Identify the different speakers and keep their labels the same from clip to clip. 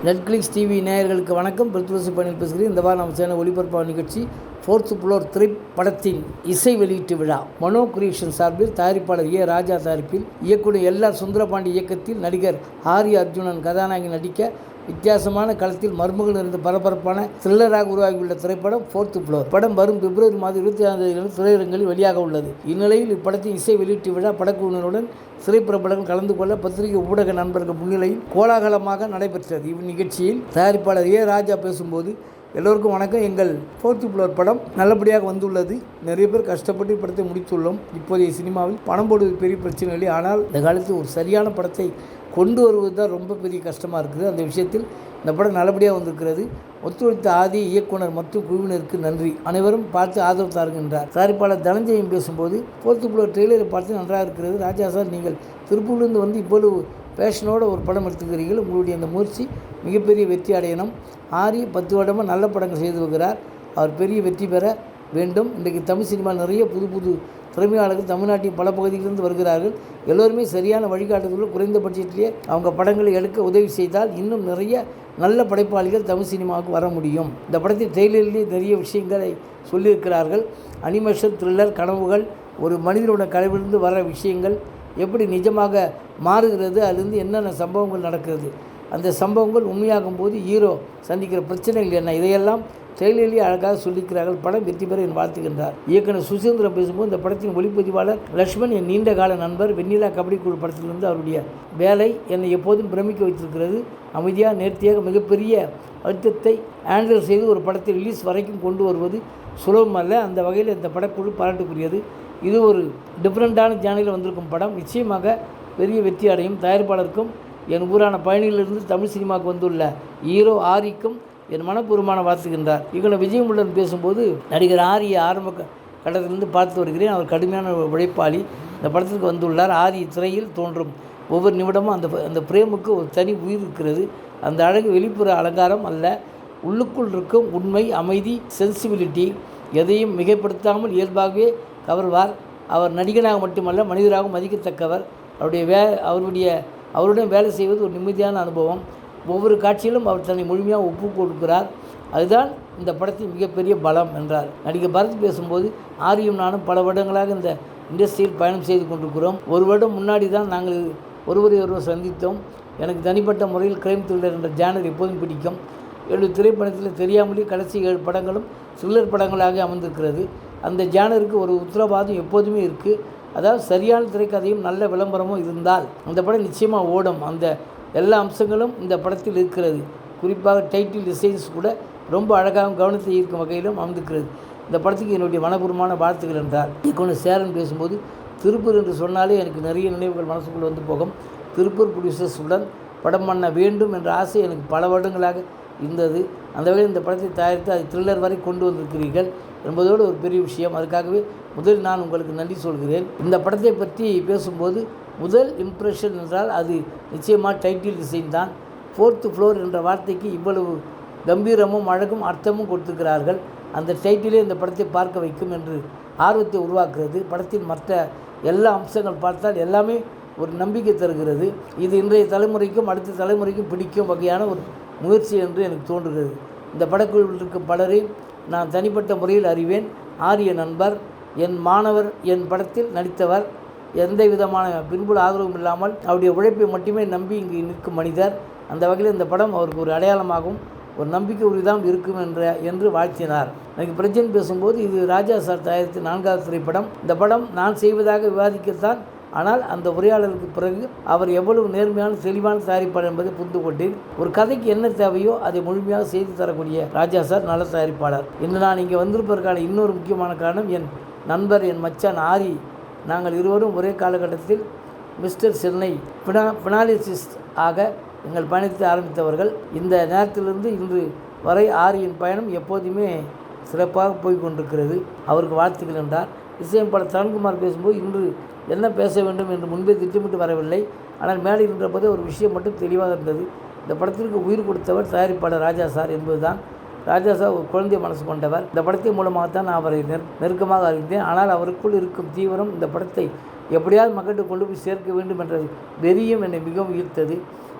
Speaker 1: Netflix TV நேயர்களுக்கு வணக்கம். பிரித்விராஜ் பாண்டியன் பேசுகிறேன். இந்த வாரம் நம்ம சேனல் ஒளிபரப்பான நிகழ்ச்சி ஃபோர்த் ஃப்ளோர் திரைப்படத்தின் இசை வெளியீட்டு விழா. மனோ கிரியேஷன் சார்பில் தயாரிப்பாளர் ஏ ராஜா தயாரிப்பில் இயக்குனர் எல்.ஆர். சுந்தரபாண்டி இயக்கத்தில் நடிகர் ஆர்யா அர்ஜுனன் கதாநாயகி நடிக்க வித்தியாசமான களத்தில் மர்மங்கள் இருந்த பரபரப்பான த்ரில்லராக உருவாகியுள்ள திரைப்படம் ஃபோர்த் ஃப்ளோர். படம் வரும் பிப்ரவரி மாதம் 26ஆம் தேதி திரையரங்கில் வெளியாக உள்ளது. இந்நிலையில் இப்படத்தின் இசை வெளியீட்டு விழா படக்குழுவினருடன் திரைப்பிரபலங்கள் கலந்து கொள்ள பத்திரிகை ஊடக நண்பர்கள் முன்னிலையில் கோலாகலமாக நடைபெற்றது. இந்நிகழ்ச்சியில் தயாரிப்பாளர் ஏ ராஜா பேசும்போது, எல்லோருக்கும் வணக்கம். எங்கள் ஃபோர்த் ஃப்ளோர் படம் நல்லபடியாக வந்துள்ளது. நிறைய பேர் கஷ்டப்பட்டு படத்தை முடித்துள்ளோம். இப்போதைய சினிமாவில் பணம் போடுவது பெரிய பிரச்சனை இல்லை. ஆனால் இந்த காலத்தில் ஒரு சரியான படத்தை கொண்டு வருவது தான் ரொம்ப பெரிய கஷ்டமாக இருக்குது. அந்த விஷயத்தில் இந்த படம் நல்லபடியாக வந்திருக்கிறது. ஒத்துழைத்த ஆதி இயக்குனர் மற்றும் குழுவினருக்கு நன்றி. அனைவரும் பார்த்து ஆதரவு தாருகின்றார். தயாரிப்பாளர் தனஞ்சயம் பேசும்போது, ஃபோர்த் ஃப்ளோர் ட்ரெய்லரை பார்த்து நன்றாக இருக்கிறது. ராஜா சார், நீங்கள் திருப்பூர்லேருந்து வந்து இப்பொழுது பேஷனோட ஒரு படம் எடுத்துக்கிறீர்கள். உங்களுடைய அந்த முயற்சி மிகப்பெரிய வெற்றி அடையணும். ஆரி 10 வருடமாக நல்ல படங்கள் செய்து வருகிறார். அவர் பெரிய வெற்றி பெற வேண்டும். இன்றைக்கு தமிழ் சினிமா நிறைய புது திறமையாளர்கள் தமிழ்நாட்டின் பல பகுதிகளிலிருந்து வருகிறார்கள். எல்லோருமே சரியான வழிகாட்டுதலும் குறைந்த பட்ஜெட்டிலேயே அவங்க படங்களை எடுக்க உதவி செய்தால் இன்னும் நிறைய நல்ல படைப்பாளிகள் தமிழ் சினிமாவுக்கு வர முடியும். இந்த படத்தில் ட்ரெய்லரிலேயே நிறைய விஷயங்களை சொல்லியிருக்கிறார்கள். அனிமேஷன், த்ரில்லர், கனவுகள், ஒரு மனிதனோட கனவிலிருந்து வர விஷயங்கள் எப்படி நிஜமாக மாறுகிறது, அதுலேருந்து என்னென்ன சம்பவங்கள் நடக்கிறது, அந்த சம்பவங்கள் உண்மையாகும் போது ஹீரோ சந்திக்கிற பிரச்சனைகள் என்ன, இதையெல்லாம் ட்ரெய்லரிலேயே அழகாக சொல்லியிருக்கிறார்கள். படம் வெற்றி பெற என் வாழ்த்துகின்றார். இயக்குனர் சுசீந்திரம் பேசும்போது, இந்த படத்தின் ஒளிப்பதிவாளர் லக்ஷ்மண் என் நீண்ட கால நண்பர். வெண்ணிலா கபடி குழு படத்திலிருந்து அவருடைய வேலை என்னை எப்போதும் பிரமிக்க வைத்திருக்கிறது. அமைதியாக, நேர்த்தியாக, மிகப்பெரிய அழுத்தத்தை ஹேண்டில் செய்து ஒரு படத்தை ரிலீஸ் வரைக்கும் கொண்டு வருவது சுலபம் அல்ல. அந்த வகையில் இந்த படக்குழு பாராட்டுக்குரியது. இது ஒரு டிஃப்ரெண்ட்டான ஜேனலில் வந்திருக்கும் படம். நிச்சயமாக பெரிய வெற்றி அடையும். தயாரிப்பாளருக்கும் என் ஊரான பயணியிலிருந்து தமிழ் சினிமாவுக்கு வந்துள்ள ஹீரோ ஆரிக்கும் என் மனப்பூர்வமான வாழ்த்துகின்றார். இவங்களை விஜயமுடன் பேசும்போது, நடிகர் ஆரி ஆரம்ப கட்டத்திலிருந்து பார்த்து வருகிறேன். அவர் கடுமையான உழைப்பாளி. இந்த படத்திற்கு வந்துள்ளார். ஆரி திரையில் தோன்றும் ஒவ்வொரு நிமிடமும் அந்த பிரேமுக்கு ஒரு தனி உயிர் இருக்கிறது. அந்த அழகு வெளிப்புற அலங்காரம் அல்ல, உள்ளுக்குள் இருக்கும் உண்மை, அமைதி, சென்சிபிலிட்டி. எதையும் மிகைப்படுத்தாமல் இயல்பாகவே கவர்வார். அவர் நடிகனாக மட்டுமல்ல, மனிதராகவும் மதிக்கத்தக்கவர். அவருடன் வேலை செய்வது ஒரு நிம்மதியான அனுபவம். ஒவ்வொரு காட்சியிலும் அவர் தன்னை முழுமையாக ஒப்பு கொடுக்கிறார். அதுதான் இந்த படத்தின் மிகப்பெரிய பலம் என்றார். நடிகர் பரத் பேசும்போது, ஆரியும் நானும் பல வருடங்களாக இந்த இண்டஸ்ட்ரியில் பயணம் செய்து கொண்டிருக்கிறோம். ஒரு வருடம் முன்னாடி தான் நாங்கள் ஒருவர் சந்தித்தோம். எனக்கு தனிப்பட்ட முறையில் கிரைம் த்ரில்லர் என்ற ஜானர் எப்போதும் பிடிக்கும். என்னுடைய திரைப்படத்தில் தெரியாமலே கடைசி 7 படங்களும் த்ரில்லர் படங்களாக அமர்ந்திருக்கிறது. அந்த ஜானருக்கு ஒரு உத்தரவாதம் எப்போதுமே இருக்குது. அதாவது சரியான திரைக்கதையும் நல்ல விளம்பரமும் இருந்தால் அந்த படம் நிச்சயமாக ஓடும். அந்த எல்லா அம்சங்களும் இந்த படத்தில் இருக்கிறது. குறிப்பாக டைட்டில் டிசைன்ஸ் கூட ரொம்ப அழகாகவும் கவனத்தை ஈர்க்கும் வகையிலும் அமைந்திருக்கிறது. இந்த படத்துக்கு என்னுடைய மனப்பூர்வமான வாழ்த்துக்கள் என்றார். இயக்குனர் சேரன் பேசும்போது, திருப்பூர் என்று சொன்னாலே எனக்கு நிறைய நினைவுகள் மனசுக்குள் வந்து போகும். திருப்பூர் ப்ரொடியூசர்ஸுடன் படம் பண்ண வேண்டும் என்ற ஆசை எனக்கு பல வருடங்களாக இருந்தது. அந்த வகையில் இந்த படத்தை தயாரித்து அதை த்ரில்லர் வரை கொண்டு வந்திருக்கிறீர்கள் என்பதோடு ஒரு பெரிய விஷயம். அதுக்காகவே முதலில் நான் உங்களுக்கு நன்றி சொல்கிறேன். இந்த படத்தை பற்றி பேசும்போது, முதல் இம்ப்ரெஷன் என்றால் அது நிச்சயமாக டைட்டில் டிசைன் தான். ஃபோர்த் ஃப்ளோர் என்ற வார்த்தைக்கு இவ்வளவு கம்பீரமும் அழகும் அர்த்தமும் கொடுத்துருக்கிறார்கள். அந்த டைட்டிலே இந்த படத்தை பார்க்க வைக்கும் என்று ஆர்வத்தை உருவாக்குறது. படத்தின் மற்ற எல்லா அம்சங்கள் பார்த்தால் எல்லாமே ஒரு நம்பிக்கை தருகிறது. இது இன்றைய தலைமுறைக்கும் அடுத்த தலைமுறைக்கும் பிடிக்கும் வகையான ஒரு முயற்சி என்று எனக்கு தோன்றுகிறது. இந்த படக்குழுவில் இருக்கும் பலரை நான் தனிப்பட்ட முறையில் அறிவேன். ஆரிய நண்பர், என் மாணவர், என் படத்தில் நடித்தவர், எந்த விதமான பின்புல ஆதரவும் இல்லாமல் அவருடைய உழைப்பை மட்டுமே நம்பி இங்கு நிற்கும் மனிதர். அந்த வகையில் இந்த படம் அவருக்கு ஒரு அடையாளமாகவும் ஒரு நம்பிக்கை உறுதிதான் இருக்கும் என்று வாழ்த்தினார். எனக்கு பிரச்சனை பேசும்போது, இது ராஜா சார் தயாரித்த 4வது திரைப்படம். இந்த படம் நான் செய்வதாக விவாதிக்கத்தான். ஆனால் அந்த உரையாடலுக்கு பிறகு அவர் எவ்வளவு நேர்மையான தெளிவான தயாரிப்பாளர் என்பதை புரிந்து கொண்டேன். ஒரு கதைக்கு என்ன தேவையோ அதை முழுமையாக செய்து தரக்கூடிய ராஜா சார் நல்ல தயாரிப்பாளர். இன்று நான் இங்கே வந்திருப்பதற்கான இன்னொரு முக்கியமான காரணம், என் நண்பர், என் மச்சான் ஆரி. நாங்கள் இருவரும் ஒரே காலகட்டத்தில் மிஸ்டர் சென்னை பினாலிசிஸ்ட் ஆக எங்கள் பயணத்தை ஆரம்பித்தவர்கள். இந்த நேரத்திலிருந்து இன்று வரை ஆரியின் பயணம் எப்போதுமே சிறப்பாக போய்கொண்டிருக்கிறது. அவருக்கு வாழ்த்துக்கள் என்றார். இசையமைப்பாளர் தரண்குமார் பேசும்போது, இன்று என்ன பேச வேண்டும் என்று முன்பே திட்டமிட்டு வரவில்லை. ஆனால் மேலே நின்றபோதே ஒரு விஷயம் மட்டும் தெளிவாக இருந்தது. இந்த படத்திற்கு உயிர் கொடுத்தவர் தயாரிப்பாளர் ராஜா சார் என்பதுதான். ராஜா சார் ஒரு குழந்தை மனசு கொண்டவர். இந்த படத்தின் மூலமாகத்தான் நான் அவரை நெருக்கமாக அறிந்தேன். ஆனால் அவருக்குள் இருக்கும் தீவிரம் இந்த படத்தை எப்படியாவது மக்களுக்கு கொண்டு போய் சேர்க்க வேண்டும் என்ற வெறியும் என்னை மிகவும் ஈர்த்தது.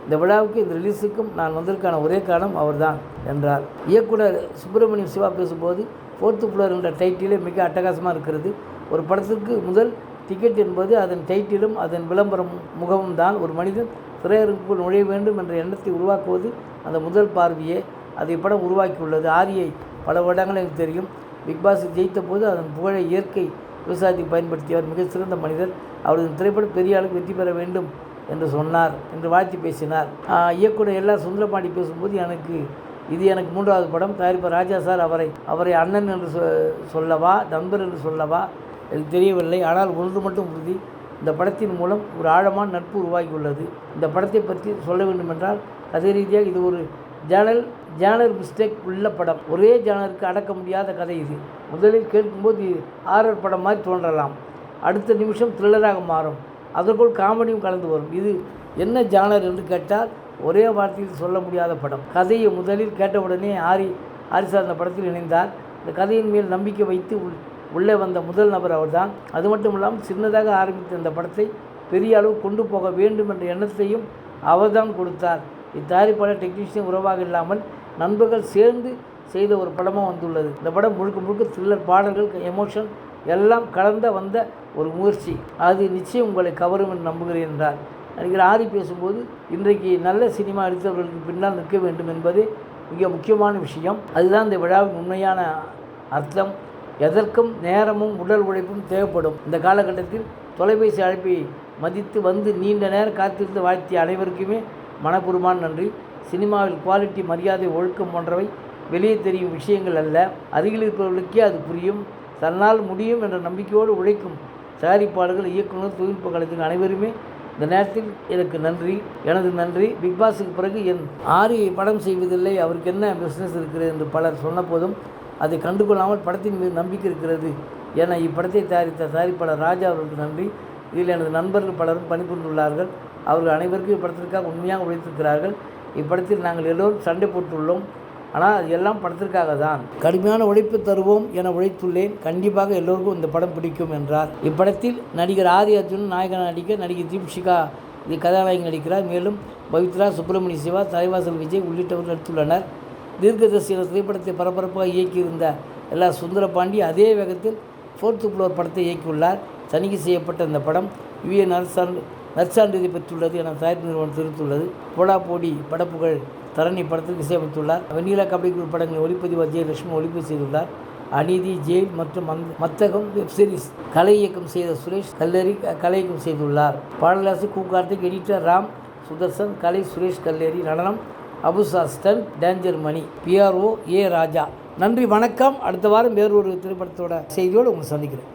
Speaker 1: இந்த விழாவுக்கு இந்த ரிலீஸுக்கும் நான் வந்ததற்கான ஒரே காரணம் அவர்தான் என்றார். இயக்குனர் சுப்பிரமணியம் சிவா பேசும்போது 4th ஃப்ளோர் என்ற டைட்டிலே மிக அட்டகாசமாக இருக்கிறது. ஒரு படத்திற்கு முதல் டிக்கெட் என்பது அதன் டைட்டிலும் அதன் விளம்பரம் முகமும் தான். ஒரு மனிதன் திரையரங்குக்குள் நுழைய வேண்டும் என்ற எண்ணத்தை உருவாக்குவது அந்த முதல் பார்வையே. அதை படம் உருவாக்கியுள்ளது. ஆரியை பல வருடங்கள் எனக்கு தெரியும். பிக்பாஸ் ஜெயித்த போது அதன் புகழை இயற்கை விவசாயத்துக்கு பயன்படுத்தியவர். மிக சிறந்த மனிதர். அவரது திரைப்படம் பெரிய அளவுக்கு வெற்றி பெற வேண்டும் என்று சொன்னார் என்று வாழ்த்தி பேசினார். இயக்குனர் எல்லா சுந்தரபாண்டி பேசும்போது இது எனக்கு 3வது படம். தயாரிப்பாளர் ராஜா சார் அவரை அண்ணன் என்று சொல்லவா நண்பர் என்று சொல்லவா எனக்கு தெரியவில்லை. ஆனால் ஒன்று மட்டும் உறுதி, இந்த படத்தின் மூலம் ஒரு ஆழமான நட்பு உருவாகியுள்ளது. இந்த படத்தை பற்றி சொல்ல வேண்டுமென்றால் கதை ரீதியாக இது ஒரு ஜானர் மிஸ்டேக் உள்ள படம். ஒரே ஜானருக்கு அடக்க முடியாத கதை இது. முதலில் கேட்கும்போது ஹாரர் படம் மாதிரி தோன்றலாம். அடுத்த நிமிஷம் த்ரில்லராக மாறும். அதற்குள் காமெடியும் கலந்து வரும். இது என்ன ஜானர் என்று கேட்டால் ஒரே வார்த்தையில் சொல்ல முடியாத படம். கதையை முதலில் கேட்டவுடனே ஆரிசார் அந்த படத்தில் இணைந்தார். இந்த கதையின் மேல் நம்பிக்கை வைத்து உள்ளே வந்த முதல் நபர் அவர்தான். அது மட்டும் இல்லாமல் சின்னதாக ஆரம்பித்த இந்த படத்தை பெரிய அளவு கொண்டு போக வேண்டும் என்ற எண்ணத்தையும் அவர்தான் கொடுத்தார். இத்தயாரிப்பாளர் டெக்னீஷியன் உறவாக இல்லாமல் நண்பர்கள் சேர்ந்து செய்த ஒரு படமாக வந்துள்ளது. இந்த படம் முழுக்க த்ரில்லர், பாடல்கள், எமோஷன் எல்லாம் கலந்த வந்த ஒரு முயற்சி. அது நிச்சயம் உங்களை கவரும் என்று நம்புகிறேன் என்றார். நடிகர் ஆரி பேசும்போது இன்றைக்கு நல்ல சினிமா எடுத்தவர்களுக்கு பின்னால் நிற்க வேண்டும் என்பதே மிக முக்கியமான விஷயம். அதுதான் இந்த விழாவின் உண்மையான அர்த்தம். எதற்கும் நேரமும் உடல் உழைப்பும் தேவைப்படும். இந்த காலகட்டத்தில் தொலைபேசி அழைப்பை மதித்து வந்து நீண்ட நேரம் காத்திருந்து வாழ்த்திய அனைவருக்குமே மனப்பூர்வமான நன்றி. சினிமாவில் குவாலிட்டி, மரியாதை, ஒழுக்கம் போன்றவை வெளியே தெரியும் விஷயங்கள் அல்ல. அருகில் இருப்பவர்களுக்கே அது புரியும். தன்னால் முடியும் என்ற நம்பிக்கையோடு உழைக்கும் தயாரிப்பாளர்கள், இயக்குநர், தொழில்நுட்ப கலைஞர்கள் அனைவருமே இந்த நேரத்தில் எனது நன்றி. பிக்பாஸுக்கு பிறகு என் ஆரி படம் செய்வதில்லை, அவருக்கு என்ன பிஸ்னஸ் இருக்கிறது என்று பலர் சொன்ன போதும் அதை கண்டுகொள்ளாமல் படத்தின் மீது நம்பிக்கை இருக்கிறது என இப்படத்தை தயாரித்த தயாரிப்பாளர் ராஜா அவர்களுக்கு நன்றி. இதில் எனது நண்பர்கள் பலரும் பணிபுரிந்துள்ளார்கள். அவர்கள் அனைவருக்கும் இப்படத்திற்காக உண்மையாக உழைத்திருக்கிறார்கள். இப்படத்தில் நாங்கள் எல்லோரும் சண்டை போட்டுள்ளோம். ஆனால் அது எல்லாம் படத்திற்காக தான். கடுமையான உழைப்பு தருவோம் என உழைத்துள்ளேன். கண்டிப்பாக எல்லோருக்கும் இந்த படம் பிடிக்கும் என்றார். இப்படத்தில் நடிகர் ஆதி அர்ஜுன் நாயகனாக நடிக்க நடிகர் தீப்ஷிகா இது கதாநாயகி நடிக்கிறார். மேலும் பவித்ரா, சுப்பிரமணிய சிவா, தலைவாசல் விஜய் உள்ளிட்டவர்கள் நடித்துள்ளனர். தீர்க்கதரிசி என்ற திரைப்படத்தை பரபரப்பாக இயக்கியிருந்த எல்லா சுந்தரபாண்டி அதே வேகத்தில் 4th ஃப்ளோர் படத்தை இயக்கியுள்ளார். தணிக்கை செய்யப்பட்ட இந்த படம் UA நற்சான்றிதழை பெற்றுள்ளது என தயாரிப்பு நிறுவனம் தெரிவித்துள்ளது. போடா போடி படப்புகழ் தரணி படத்திற்கு இசையமைத்துள்ளார். வெண்ணிலா கபடி குழு படங்களின் ஒளிப்பதிவு ஜெயலட்சுமி ஒளிப்பதிவு செய்துள்ளார். அநீதி, ஜெயில் மற்றும் மத்தகம் வெப்சீரிஸ் கலை இயக்கம் செய்த சுரேஷ் கல்லேரி கலை இயக்கம் செய்துள்ளார். பாடலாசி கார்த்திக், எடிட்டர் ராம் சுதர்சன், கலை சுரேஷ் கல்லேரி, நடனம் அபுசா, stunt Danger Mani, PRO A Raja. நன்றி, வணக்கம். அடுத்த வாரம் வேறொரு திரைப்படத்தோட செய்தியோடு உங்களை சந்திக்கிறேன்.